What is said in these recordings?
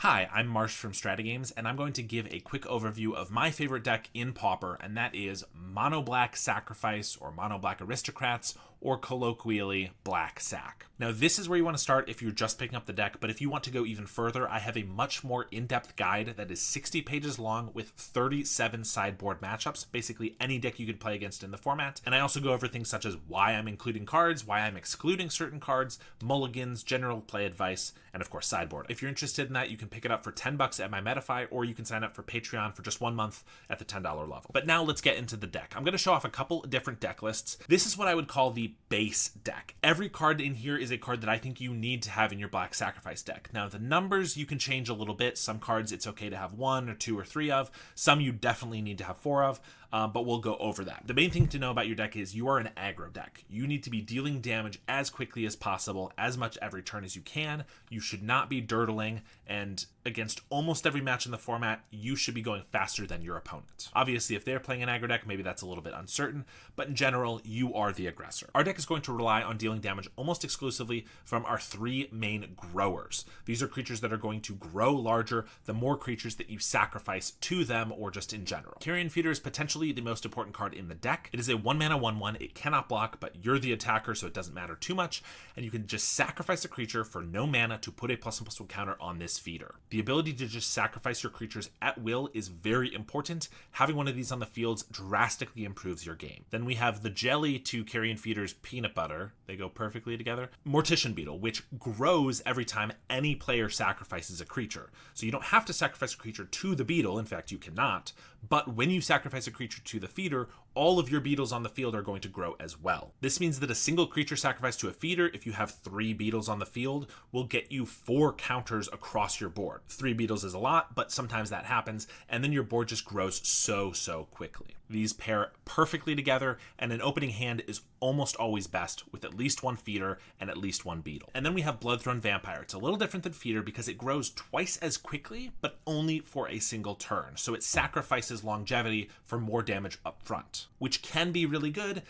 Hi, I'm Marsh from StrataGames, and I'm going to give a quick overview of my favorite deck in Pauper, and that is Mono Black Sacrifice, or Mono Black Aristocrats, or colloquially Black Sac. Now this is where you want to start if you're just picking up the deck, but if you want to go even further, I have a much more in-depth guide that is 60 pages long with 37 sideboard matchups, basically any deck you could play against in the format. And I also go over things such as why I'm including cards, why I'm excluding certain cards, mulligans, general play advice, and of course sideboard. If you're interested in that, you can pick it up for $10 at my Metafy, or you can sign up for Patreon for just 1 month at the $10 level. But now let's get into the deck. I'm going to show off a couple different deck lists. This is what I would call the base deck. Every card in here is a card that I think you need to have in your Black Sacrifice deck. Now the numbers you can change a little bit. Some cards it's okay to have 1 or 2 or 3 of. Some you definitely need to have 4 of. But we'll go over that. The main thing to know about your deck is you are an aggro deck. You need to be dealing damage as quickly as possible, as much every turn as you can. You should not be dirtling, and against almost every match in the format, you should be going faster than your opponent. Obviously, if they're playing an aggro deck, maybe that's a little bit uncertain, but in general, you are the aggressor. Our deck is going to rely on dealing damage almost exclusively from our 3 main growers. These are creatures that are going to grow larger the more creatures that you sacrifice to them or just in general. Carrion Feeder is potentially the most important card in the deck. It is a 1-mana 1/1. It cannot block, but you're the attacker, so it doesn't matter too much, and you can just sacrifice a creature for no mana to put a +1/+1 counter on this feeder. The ability to just sacrifice your creatures at will is very important. Having one of these on the field drastically improves your game. Then we have the jelly to Carrion Feeder's peanut butter. They go perfectly together. Mortician Beetle, which grows every time any player sacrifices a creature. So you don't have to sacrifice a creature to the beetle. In fact, you cannot. But when you sacrifice a creature to the feeder, all of your beetles on the field are going to grow as well. This means that a single creature sacrificed to a feeder, if you have 3 beetles on the field, will get you 4 counters across your board. 3 beetles is a lot, but sometimes that happens, and then your board just grows so quickly. These pair perfectly together, and an opening hand is almost always best with at least 1 feeder and at least 1 beetle. And then we have Bloodthorn Vampire. It's a little different than feeder because it grows twice as quickly, but only for a single turn. So it sacrifices longevity for more damage up front, which can be really good,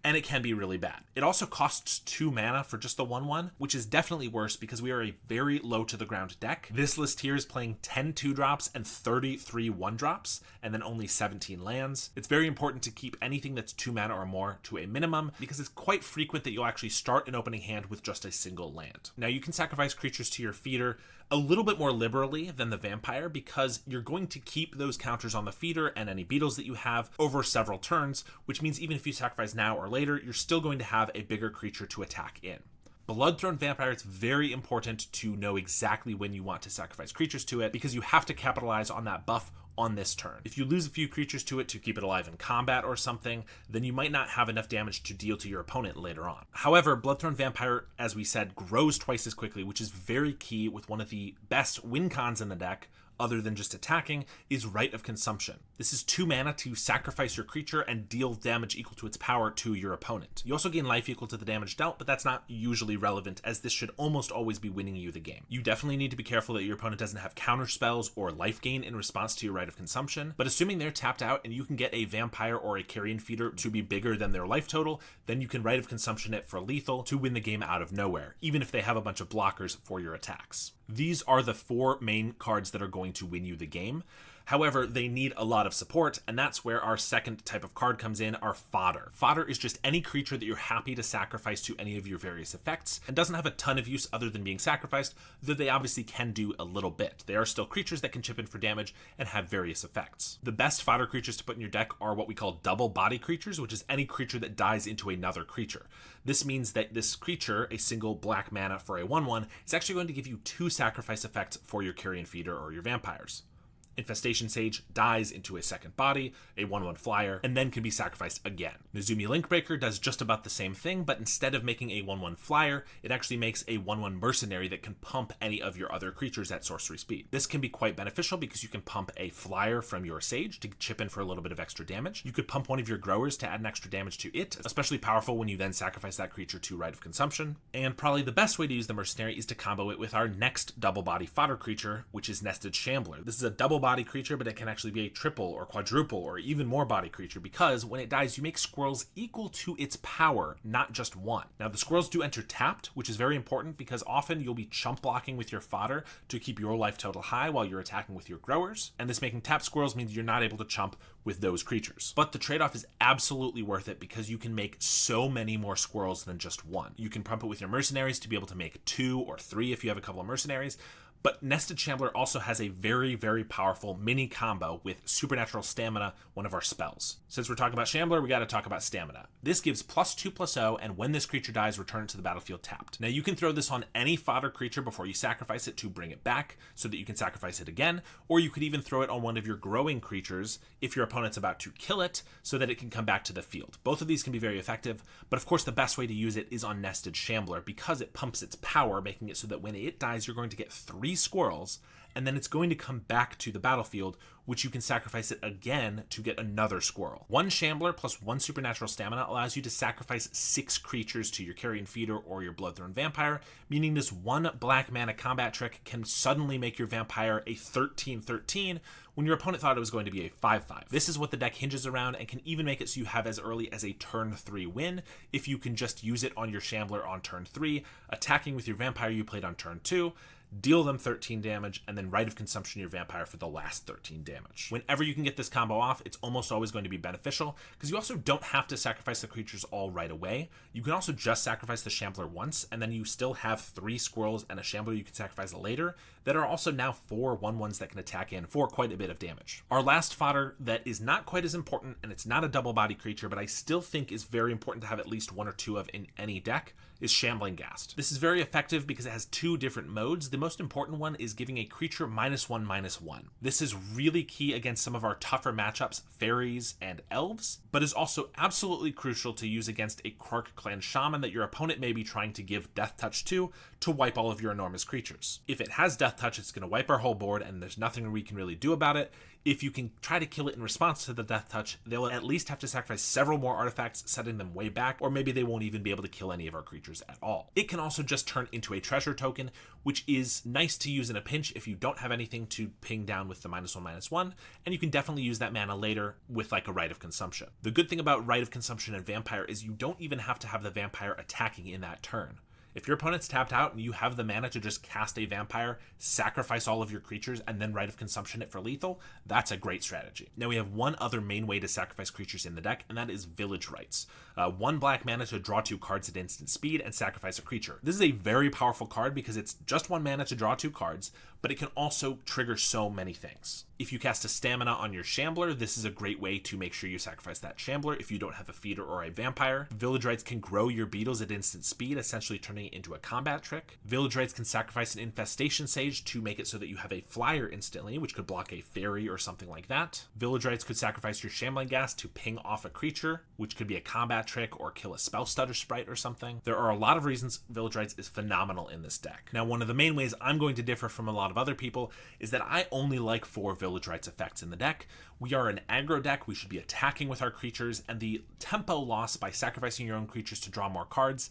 and it can be really bad. It also costs 2 mana for just the 1/1, which is definitely worse because we are a very low to the ground deck. This list here is playing 10 2-drops and 33 1-drops, and then only 17 lands. It's very important to keep anything that's 2 mana or more to a minimum because it's quite frequent that you'll actually start an opening hand with just a single land. Now you can sacrifice creatures to your feeder a little bit more liberally than the vampire because you're going to keep those counters on the feeder and any beetles that you have over several turns, which means even if you sacrifice now or later, you're still going to have a bigger creature to attack in. Bloodthorn Vampire, it's very important to know exactly when you want to sacrifice creatures to it because you have to capitalize on that buff on this turn. If you lose a few creatures to it to keep it alive in combat or something, then you might not have enough damage to deal to your opponent later on. However, Bloodthorn Vampire, as we said, grows twice as quickly, which is very key with one of the best win cons in the deck, other than just attacking, is Rite of Consumption. This is 2 mana to sacrifice your creature and deal damage equal to its power to your opponent. You also gain life equal to the damage dealt, but that's not usually relevant as this should almost always be winning you the game. You definitely need to be careful that your opponent doesn't have counter spells or life gain in response to your Rite of Consumption, but assuming they're tapped out and you can get a vampire or a Carrion Feeder to be bigger than their life total, then you can Rite of Consumption it for lethal to win the game out of nowhere, even if they have a bunch of blockers for your attacks. These are the 4 main cards that are going to win you the game. However, they need a lot of support, and that's where our second type of card comes in, our fodder. Fodder is just any creature that you're happy to sacrifice to any of your various effects, and doesn't have a ton of use other than being sacrificed, though they obviously can do a little bit. They are still creatures that can chip in for damage and have various effects. The best fodder creatures to put in your deck are what we call double body creatures, which is any creature that dies into another creature. This means that this creature, a single black mana for a 1/1, is actually going to give you 2 sacrifice effects for your Carrion Feeder or your vampires. Infestation Sage dies into a second body, a 1/1 flyer, and then can be sacrificed again. Nezumi Linkbreaker does just about the same thing, but instead of making a 1/1 flyer, it actually makes a 1/1 mercenary that can pump any of your other creatures at sorcery speed. This can be quite beneficial because you can pump a flyer from your Sage to chip in for a little bit of extra damage. You could pump one of your growers to add an extra damage to it, especially powerful when you then sacrifice that creature to Rite of Consumption. And probably the best way to use the mercenary is to combo it with our next double body fodder creature, which is Nested Shambler. This is a double body creature, but it can actually be a triple or quadruple or even more body creature, because when it dies, you make squirrels equal to its power, not just one. Now, the squirrels do enter tapped, which is very important because often you'll be chump blocking with your fodder to keep your life total high while you're attacking with your growers, and this making tapped squirrels means you're not able to chump with those creatures. But the trade-off is absolutely worth it because you can make so many more squirrels than just one. You can pump it with your mercenaries to be able to make 2 or 3 if you have a couple of mercenaries. But Nested Shambler also has a very, very powerful mini combo with Supernatural Stamina, one of our spells. Since we're talking about Shambler, we got to talk about Stamina. This gives +2/+0, and when this creature dies, return it to the battlefield tapped. Now, you can throw this on any fodder creature before you sacrifice it to bring it back, so that you can sacrifice it again, or you could even throw it on one of your growing creatures if your opponent's about to kill it, so that it can come back to the field. Both of these can be very effective, but of course the best way to use it is on Nested Shambler because it pumps its power, making it so that when it dies, you're going to get 3 squirrels, and then it's going to come back to the battlefield, which you can sacrifice it again to get another squirrel. 1 Shambler plus 1 Supernatural Stamina allows you to sacrifice 6 creatures to your Carrion Feeder or your Bloodthorn Vampire, meaning this 1 black mana combat trick can suddenly make your vampire a 13/13 when your opponent thought it was going to be a 5/5. This is what the deck hinges around and can even make it so you have as early as a turn 3 win if you can just use it on your Shambler on turn 3, attacking with your vampire you played on turn 2, deal them 13 damage, and then Rite of Consumption your vampire for the last 13 damage. Whenever you can get this combo off, it's almost always going to be beneficial, because you also don't have to sacrifice the creatures all right away. You can also just sacrifice the Shambler once, and then you still have 3 squirrels and a Shambler you can sacrifice later that are also now 4 1/1s that can attack in for quite a bit of damage. Our last fodder that is not quite as important, and it's not a double body creature, but I still think is very important to have at least 1 or 2 of in any deck, is Shambling Ghast. This is very effective because it has 2 different modes. The most important one is giving a creature -1/-1. This is really key against some of our tougher matchups, fairies and elves, but is also absolutely crucial to use against a Krark Clan Shaman that your opponent may be trying to give Death Touch to wipe all of your enormous creatures. If it has Death Touch, it's going to wipe our whole board, and there's nothing we can really do about it. If you can try to kill it in response to the Death Touch, they'll at least have to sacrifice several more artifacts, setting them way back, or maybe they won't even be able to kill any of our creatures at all. It can also just turn into a treasure token, which is nice to use in a pinch if you don't have anything to ping down with the -1/-1, and you can definitely use that mana later with like a Rite of Consumption. The good thing about Rite of Consumption and Vampire is you don't even have to have the vampire attacking in that turn. If your opponent's tapped out and you have the mana to just cast a vampire, sacrifice all of your creatures, and then Rite of Consumption it for lethal, that's a great strategy. Now we have one other main way to sacrifice creatures in the deck, and that is Village Rites. 1 black mana to draw 2 cards at instant speed and sacrifice a creature. This is a very powerful card because it's just 1 mana to draw 2 cards, but it can also trigger so many things. If you cast a Stamina on your Shambler, this is a great way to make sure you sacrifice that Shambler if you don't have a feeder or a vampire. Village Rites can grow your beetles at instant speed, essentially turning it into a combat trick. Village Rites can sacrifice an Infestation Sage to make it so that you have a flyer instantly, which could block a fairy or something like that. Village Rites could sacrifice your Shambling Ghast to ping off a creature, which could be a combat trick or kill a Spell Stutter sprite or something. There are a lot of reasons Village Rites is phenomenal in this deck. Now, one of the main ways I'm going to differ from a lot of other people is that I only like 4 Village Rites effects in the deck. We are an aggro deck, we should be attacking with our creatures, and the tempo loss by sacrificing your own creatures to draw more cards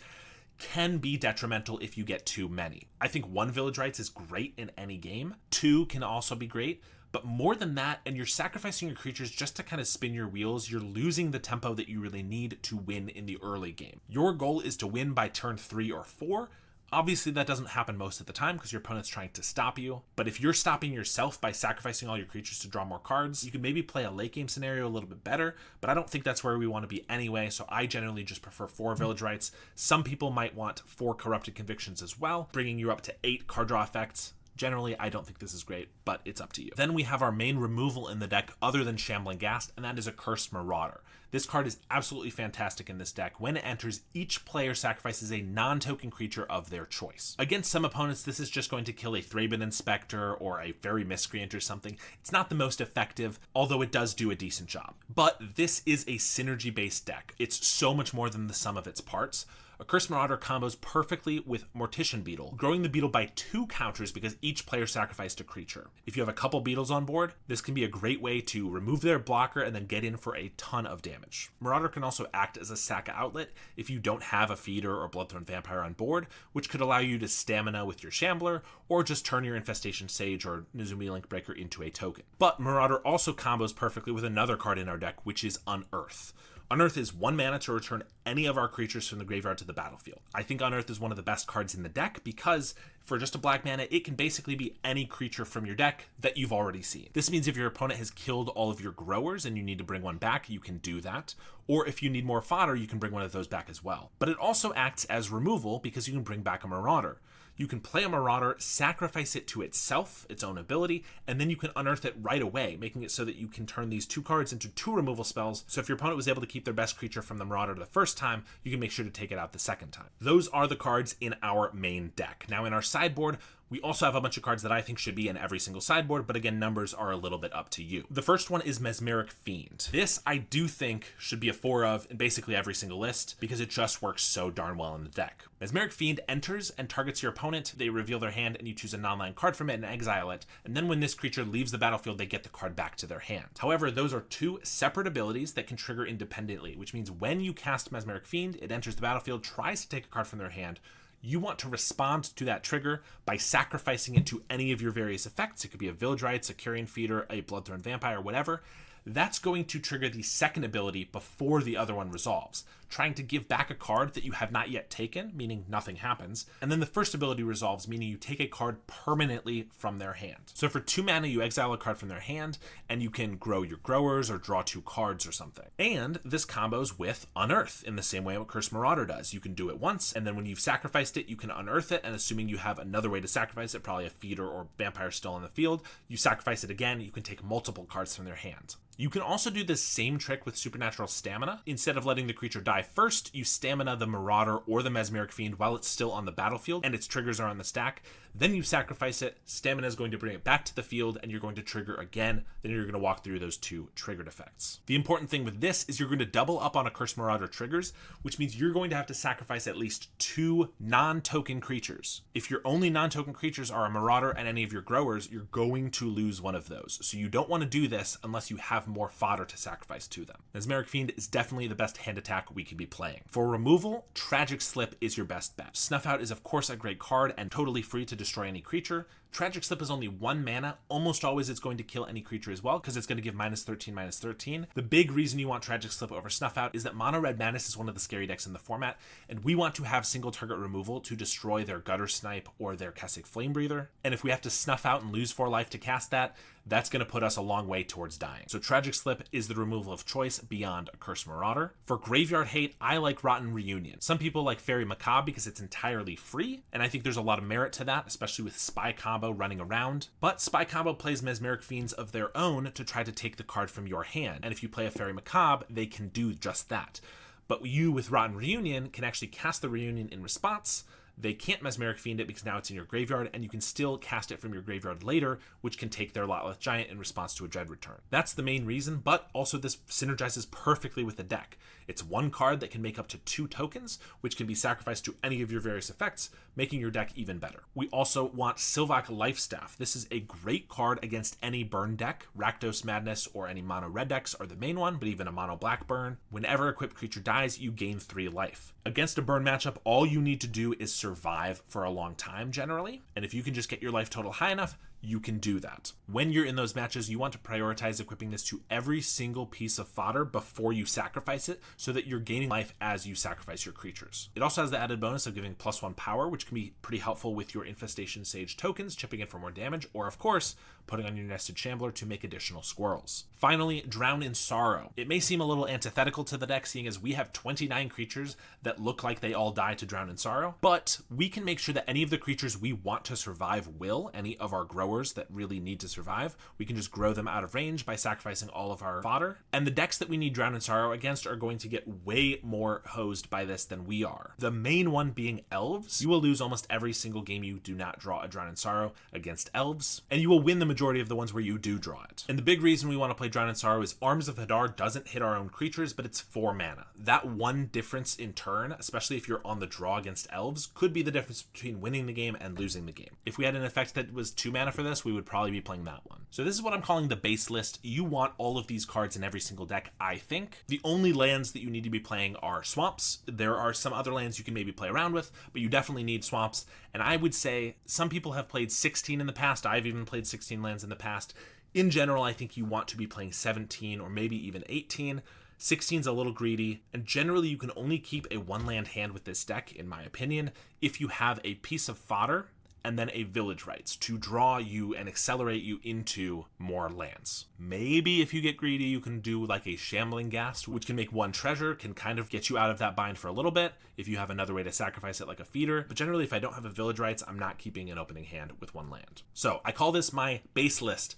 can be detrimental if you get too many. I think 1 Village Rites is great in any game. 2 can also be great, but more than that, and you're sacrificing your creatures just to kind of spin your wheels, you're losing the tempo that you really need to win in the early game. Your goal is to win by turn 3 or 4. Obviously, that doesn't happen most of the time because your opponent's trying to stop you. But if you're stopping yourself by sacrificing all your creatures to draw more cards, you can maybe play a late game scenario a little bit better, but I don't think that's where we want to be anyway, so I generally just prefer 4 Village Rites. Some people might want 4 Corrupted Convictions as well, bringing you up to 8 card draw effects. Generally, I don't think this is great, but it's up to you. Then we have our main removal in the deck other than Shambling Ghast, and that is a Cursed Marauder. This card is absolutely fantastic in this deck. When it enters, each player sacrifices a non-token creature of their choice. Against some opponents, this is just going to kill a Thraben Inspector or a Fairy Miscreant or something. It's not the most effective, although it does do a decent job. But this is a synergy-based deck. It's so much more than the sum of its parts. A Cursed Marauder combos perfectly with Mortician Beetle, growing the beetle by 2 counters because each player sacrificed a creature. If you have a couple beetles on board, this can be a great way to remove their blocker and then get in for a ton of damage. Marauder can also act as a sack outlet if you don't have a feeder or Bloodthorn Vampire on board, which could allow you to stamina with your Shambler, or just turn your Infestation Sage or Nezumi Linkbreaker into a token. But Marauder also combos perfectly with another card in our deck, which is Unearth. Unearth is 1 mana to return any of our creatures from the graveyard to the battlefield. I think Unearth is one of the best cards in the deck because for just a black mana, it can basically be any creature from your deck that you've already seen. This means if your opponent has killed all of your growers and you need to bring one back, you can do that. Or if you need more fodder, you can bring one of those back as well. But it also acts as removal because you can bring back a Marauder. You can play a Marauder, sacrifice it to itself, its own ability, and then you can unearth it right away, making it so that you can turn these 2 cards into 2 removal spells. So if your opponent was able to keep their best creature from the Marauder the first time, you can make sure to take it out the second time. Those are the cards in our main deck. Now in our sideboard, we also have a bunch of cards that I think should be in every single sideboard, but again, numbers are a little bit up to you. The first one is Mesmeric Fiend. This I do think should be a 4 of in basically every single list because it just works so darn well in the deck. Mesmeric Fiend enters and targets your opponent. They reveal their hand and you choose a non-land card from it and exile it. And then when this creature leaves the battlefield, they get the card back to their hand. However, those are 2 separate abilities that can trigger independently, which means when you cast Mesmeric Fiend, it enters the battlefield, tries to take a card from their hand. You want to respond to that trigger by sacrificing it to any of your various effects. It could be a Village Rites, a Carrion Feeder, a Bloodthorn Vampire, whatever. That's going to trigger the second ability before the other one resolves, trying to give back a card that you have not yet taken, meaning nothing happens, and then the first ability resolves, meaning you take a card permanently from their hand. So for 2 mana, you exile a card from their hand, and you can grow your growers or draw 2 cards or something. And this combos with Unearth in the same way what Cursed Marauder does. You can do it once, and then when you've sacrificed it, you can unearth it, and assuming you have another way to sacrifice it, probably a Feeder or Vampire still on the field, you sacrifice it again, you can take multiple cards from their hand. You can also do this same trick with Supernatural Stamina. Instead of letting the creature die first, you stamina the Marauder or the Mesmeric Fiend while it's still on the battlefield and its triggers are on the stack. Then you sacrifice it, stamina is going to bring it back to the field, and you're going to trigger again. Then you're going to walk through those 2 triggered effects. The important thing with this is you're going to double up on a Cursed Marauder triggers, which means you're going to have to sacrifice at least 2 non-token creatures. If your only non-token creatures are a Marauder and any of your growers, you're going to lose one of those. So you don't want to do this unless you have more fodder to sacrifice to them. Mesmeric Fiend is definitely the best hand attack we could be playing. For removal, Tragic Slip is your best bet. Snuff Out is of course a great card and totally free to destroy any creature. Tragic Slip is only 1 mana. Almost always it's going to kill any creature as well because it's going to give -13/-13. The big reason you want Tragic Slip over Snuff Out is that Mono Red Madness is one of the scary decks in the format, and we want to have single target removal to destroy their Gutter Snipe or their Kessig Flamebreather. And if we have to Snuff Out and lose 4 life to cast that, that's going to put us a long way towards dying. So Tragic Slip is the removal of choice beyond a Cursed Marauder. For Graveyard Hate, I like Rotten Reunion. Some people like Fairy Macabre because it's entirely free, and I think there's a lot of merit to that, especially with Spy Combo running around. But Spy Combo plays Mesmeric Fiends of their own to try to take the card from your hand, and if you play a Fairy Macabre, they can do just that. But you, with Rotten Reunion, can actually cast the Reunion in response. They can't Mesmeric Fiend it because now it's in your graveyard, and you can still cast it from your graveyard later, which can take their Lotleth Giant in response to a Dread return. That's the main reason, but also this synergizes perfectly with the deck. It's 1 card that can make up to 2 tokens, which can be sacrificed to any of your various effects, making your deck even better. We also want Sylvac Lifestaff. This is a great card against any burn deck. Rakdos Madness or any mono red decks are the main one, but even a mono black burn. Whenever a equipped creature dies, you gain 3 life. Against a burn matchup, all you need to do is survive for a long time generally, and if you can just get your life total high enough, you can do that. When you're in those matches, you want to prioritize equipping this to every single piece of fodder before you sacrifice it so that you're gaining life as you sacrifice your creatures. It also has the added bonus of giving +1 power, which can be pretty helpful with your Infestation Sage tokens, chipping in for more damage, or of course, putting on your Nested Shambler to make additional squirrels. Finally, Drown in Sorrow. It may seem a little antithetical to the deck, seeing as we have 29 creatures that look like they all die to Drown in Sorrow, but we can make sure that any of the creatures we want to survive will, any of our growers growers that really need to survive. We can just grow them out of range by sacrificing all of our fodder. And the decks that we need Drown in Sorrow against are going to get way more hosed by this than we are. The main one being elves. You will lose almost every single game you do not draw a Drown in Sorrow against elves, and you will win the majority of the ones where you do draw it. And the big reason we want to play Drown in Sorrow is Arms of Hadar doesn't hit our own creatures, but it's 4 mana. That one difference in turn, especially if you're on the draw against elves, could be the difference between winning the game and losing the game. If we had an effect that was 2 mana for this, we would probably be playing that one. So this is what I'm calling the base list. You want all of these cards in every single deck, I think. The only lands that you need to be playing are swamps. There are some other lands you can maybe play around with, but you definitely need swamps. And I would say some people have played 16 in the past. I've even played 16 lands in the past. In general, I think you want to be playing 17 or maybe even 18. 16's a little greedy, and generally you can only keep a 1-land hand with this deck, in my opinion, if you have a piece of fodder and then a village rights to draw you and accelerate you into more lands. Maybe if you get greedy, you can do like a Shambling Ghast, which can make 1 treasure, can kind of get you out of that bind for a little bit if you have another way to sacrifice it like a feeder. But generally, if I don't have a village rights, I'm not keeping an opening hand with 1 land. So I call this my base list.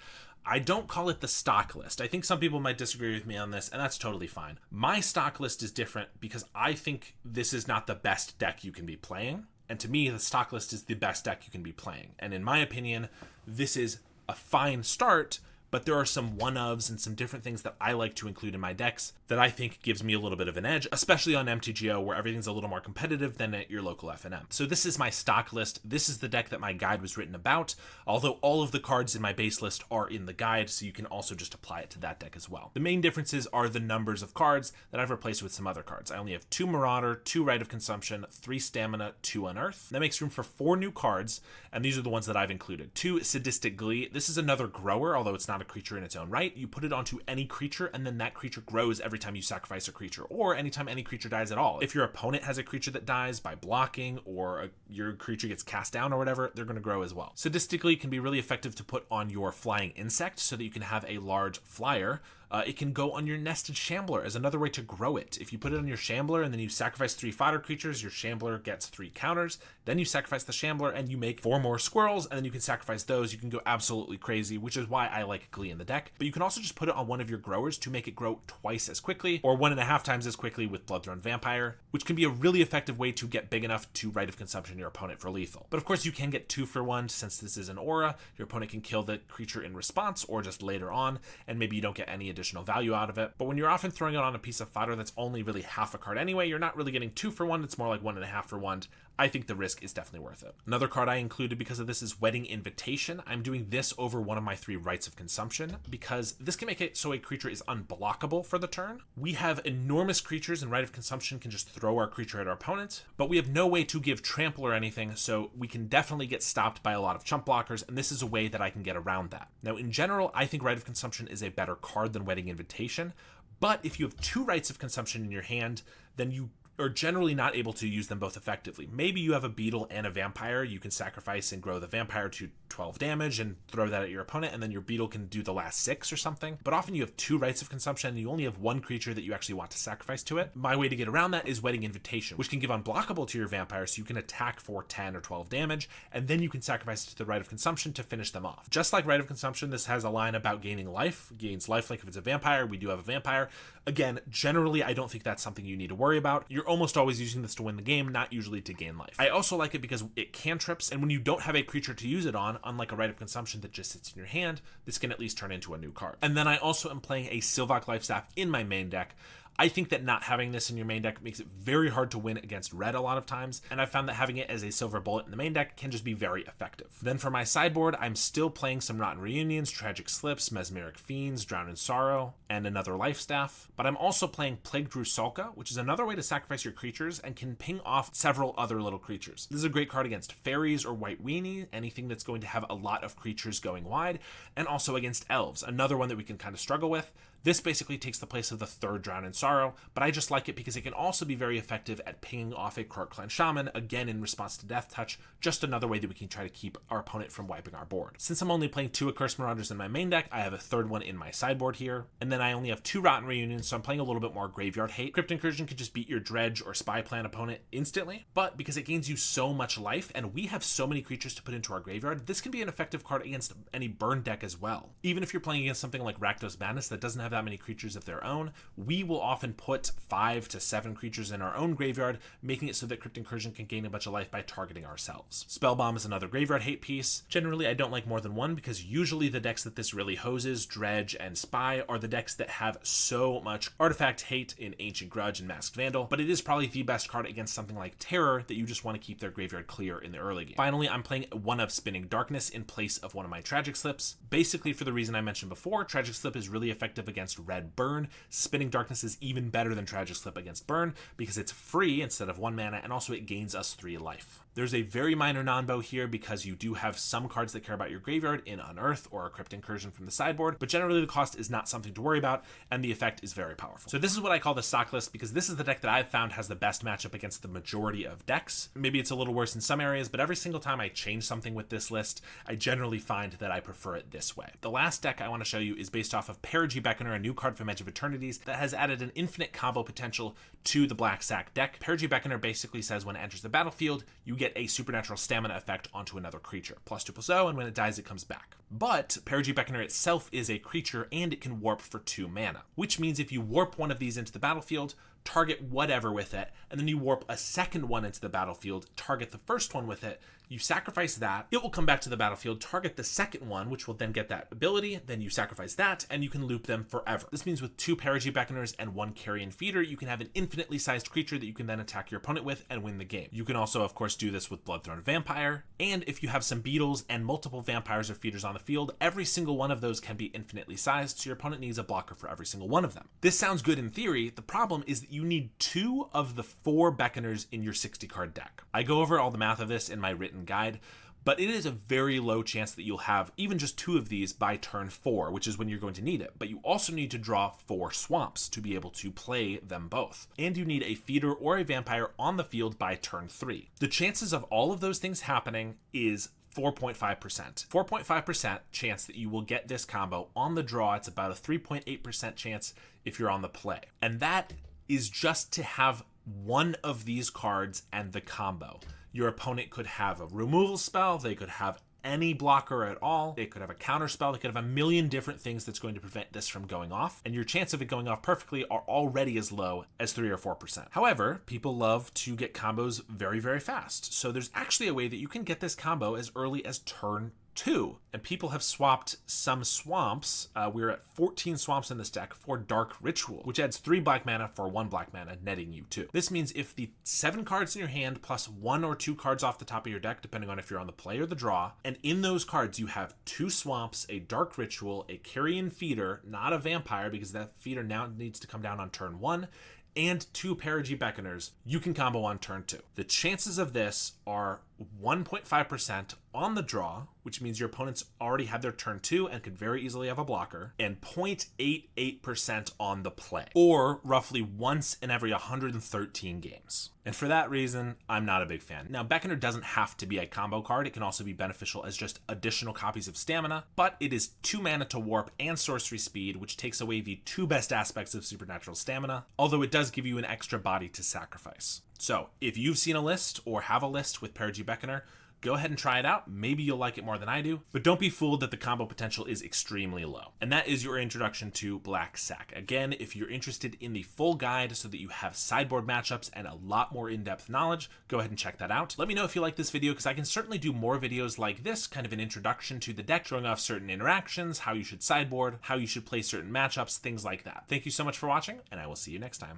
I don't call it the stock list. I think some people might disagree with me on this, and that's totally fine. My stock list is different because I think this is not the best deck you can be playing. And to me, the stock list is the best deck you can be playing. And in my opinion, this is a fine start, but there are some one-ofs and some different things that I like to include in my decks that I think gives me a little bit of an edge, especially on MTGO where everything's a little more competitive than at your local FNM. So this is my stock list. This is the deck that my guide was written about, although all of the cards in my base list are in the guide, so you can also just apply it to that deck as well. The main differences are the numbers of cards that I've replaced with some other cards. I only have 2 Marauder, 2 Rite of Consumption, 3 Stamina, 2 Unearth. That makes room for 4 new cards, and these are the ones that I've included. 2 Sadistic Glee. This is another grower, although it's not a creature in its own right. You put it onto any creature, and then that creature grows every time you sacrifice a creature, or anytime any creature dies at all. If your opponent has a creature that dies by blocking, or your creature gets cast down or whatever, they're going to grow as well. Sadistically can be really effective to put on your flying insect so that you can have a large flyer. It can go on your nested Shambler as another way to grow it. If you put it on your Shambler and then you sacrifice 3 fodder creatures, your Shambler gets 3 counters. Then you sacrifice the Shambler and you make 4 more squirrels, and then you can sacrifice those. You can go absolutely crazy, which is why I like Glee in the deck. But you can also just put it on one of your growers to make it grow twice as quickly, or 1.5 times as quickly with Bloodthorn Vampire, which can be a really effective way to get big enough to Rite of Consumption your opponent for lethal. But of course you can get 2 for 1 since this is an aura. Your opponent can kill the creature in response or just later on, and maybe you don't get any additional value out of it. But when you're often throwing it on a piece of fodder that's only really half a card anyway, you're not really getting 2 for 1, it's more like 1.5 for 1. I think the risk is definitely worth it. Another card I included because of this is Wedding Invitation. I'm doing this over one of my 3 Rites of Consumption because this can make it so a creature is unblockable for the turn. We have enormous creatures, and Rite of Consumption can just throw our creature at our opponent, but we have no way to give trample or anything, so we can definitely get stopped by a lot of chump blockers, and this is a way that I can get around that. Now, in general, I think Rite of Consumption is a better card than Wedding Invitation, but if you have 2 Rites of Consumption in your hand, then you are generally not able to use them both effectively. Maybe you have a beetle and a vampire. You can sacrifice and grow the vampire to 12 damage and throw that at your opponent, and then your beetle can do the last 6 or something. But often you have 2 Rites of Consumption and you only have 1 creature that you actually want to sacrifice to it. My way to get around that is Wedding Invitation, which can give unblockable to your vampire, so you can attack for 10 or 12 damage, and then you can sacrifice it to the Rite of Consumption to finish them off. Just like Rite of Consumption, this has a line about gaining life. Gains lifelink if it's a vampire. We do have a vampire. Again, generally, I don't think that's something you need to worry about. You're almost always using this to win the game, not usually to gain life. I also like it because it cantrips, and when you don't have a creature to use it on, unlike a Rite of Consumption that just sits in your hand, this can at least turn into a new card. And then I also am playing a Sylvok Lifestaff in my main deck. I think that not having this in your main deck makes it very hard to win against red a lot of times, and I've found that having it as a silver bullet in the main deck can just be very effective. Then for my sideboard, I'm still playing some Rotten Reunions, Tragic Slips, Mesmeric Fiends, Drown in Sorrow, and another Lifestaff, but I'm also playing Plagued Rusalka, which is another way to sacrifice your creatures and can ping off several other little creatures. This is a great card against fairies or white weenie, anything that's going to have a lot of creatures going wide, and also against elves, another one that we can kind of struggle with. This basically takes the place of the 3rd Drown in Sorrow Sorrow, but I just like it because it can also be very effective at pinging off a Croak Clan Shaman, again in response to Death Touch, just another way that we can try to keep our opponent from wiping our board. Since I'm only playing 2 Accursed Marauders in my main deck, I have a third one in my sideboard here, and then I only have 2 Rotten Reunions, so I'm playing a little bit more graveyard hate. Crypt Incursion could just beat your Dredge or Spy Plan opponent instantly, but because it gains you so much life, and we have so many creatures to put into our graveyard, this can be an effective card against any burn deck as well. Even if you're playing against something like Rakdos Madness that doesn't have that many creatures of their own, we will often put 5 to 7 creatures in our own graveyard, making it so that Crypt Incursion can gain a bunch of life by targeting ourselves. Spellbomb is another graveyard hate piece. Generally, I don't like more than one because usually the decks that this really hoses, Dredge and Spy, are the decks that have so much artifact hate in Ancient Grudge and Masked Vandal, but it is probably the best card against something like Terror that you just want to keep their graveyard clear in the early game. Finally, I'm playing one of Spinning Darkness in place of one of my Tragic Slips. Basically, for the reason I mentioned before, Tragic Slip is really effective against red burn. Spinning Darkness is even better than Tragic Slip against burn because it's free instead of 1 mana, and also it gains us 3 life. There's a very minor non-bow here because you do have some cards that care about your graveyard in Unearth or a Crypt Incursion from the sideboard, but generally the cost is not something to worry about, and the effect is very powerful. So this is what I call the stock list because this is the deck that I've found has the best matchup against the majority of decks. Maybe it's a little worse in some areas, but every single time I change something with this list, I generally find that I prefer it this way. The last deck I want to show you is based off of Perigee Beckoner, a new card from Edge of Eternities that has added an infinite combo potential to the Black Sac deck. Perigee Beckoner basically says when it enters the battlefield, you get a supernatural stamina effect onto another creature, +2/+0, and when it dies, it comes back. But Perigee Beckoner itself is a creature and it can warp for 2 mana, which means if you warp one of these into the battlefield, target whatever with it, and then you warp a second one into the battlefield, target the first one with it, you sacrifice that, it will come back to the battlefield, target the second one, which will then get that ability, then you sacrifice that, and you can loop them forever. This means with 2 Perigee Beckoners and 1 Carrion Feeder, you can have an infinitely sized creature that you can then attack your opponent with and win the game. You can also, of course, do this with Bloodthorn Vampire, and if you have some beetles and multiple vampires or feeders on the field, every single one of those can be infinitely sized, so your opponent needs a blocker for every single one of them. This sounds good in theory. The problem is that you need 2 of the 4 Beckoners in your 60-card deck. I go over all the math of this in my written guide, but it is a very low chance that you'll have even just 2 of these by turn 4, which is when you're going to need it. But you also need to draw 4 swamps to be able to play them both. And you need a feeder or a vampire on the field by turn 3. The chances of all of those things happening is 4.5%. 4.5% chance that you will get this combo on the draw. It's about a 3.8% chance if you're on the play. And that is just to have one of these cards and the combo. Your opponent could have a removal spell, they could have any blocker at all, they could have a counter spell, they could have a million different things that's going to prevent this from going off, and your chance of it going off perfectly are already as low as 3 or 4%. However, people love to get combos very, very fast, so there's actually a way that you can get this combo as early as turn 2, and people have swapped some swamps. We're at 14 swamps in this deck for Dark Ritual, which adds 3 black mana for 1 black mana, netting you 2. This means if the 7 cards in your hand plus 1 or 2 cards off the top of your deck, depending on if you're on the play or the draw, and in those cards you have 2 swamps, a Dark Ritual, a Carrion Feeder, not a vampire because that feeder now needs to come down on turn 1, and 2 Perigee Beckoners, you can combo on turn 2. The chances of this are 1.5% on the draw, which means your opponents already had their turn 2 and could very easily have a blocker, and 0.88% on the play, or roughly once in every 113 games. And for that reason, I'm not a big fan. Now, Beckoner doesn't have to be a combo card. It can also be beneficial as just additional copies of stamina, but it is 2 mana to warp and sorcery speed, which takes away the 2 best aspects of supernatural stamina, although it does give you an extra body to sacrifice. So if you've seen a list or have a list with Perigee Beckoner, go ahead and try it out. Maybe you'll like it more than I do, but don't be fooled that the combo potential is extremely low. And that is your introduction to Black Sac. Again, if you're interested in the full guide so that you have sideboard matchups and a lot more in-depth knowledge, go ahead and check that out. Let me know if you like this video because I can certainly do more videos like this, kind of an introduction to the deck, showing off certain interactions, how you should sideboard, how you should play certain matchups, things like that. Thank you so much for watching, and I will see you next time.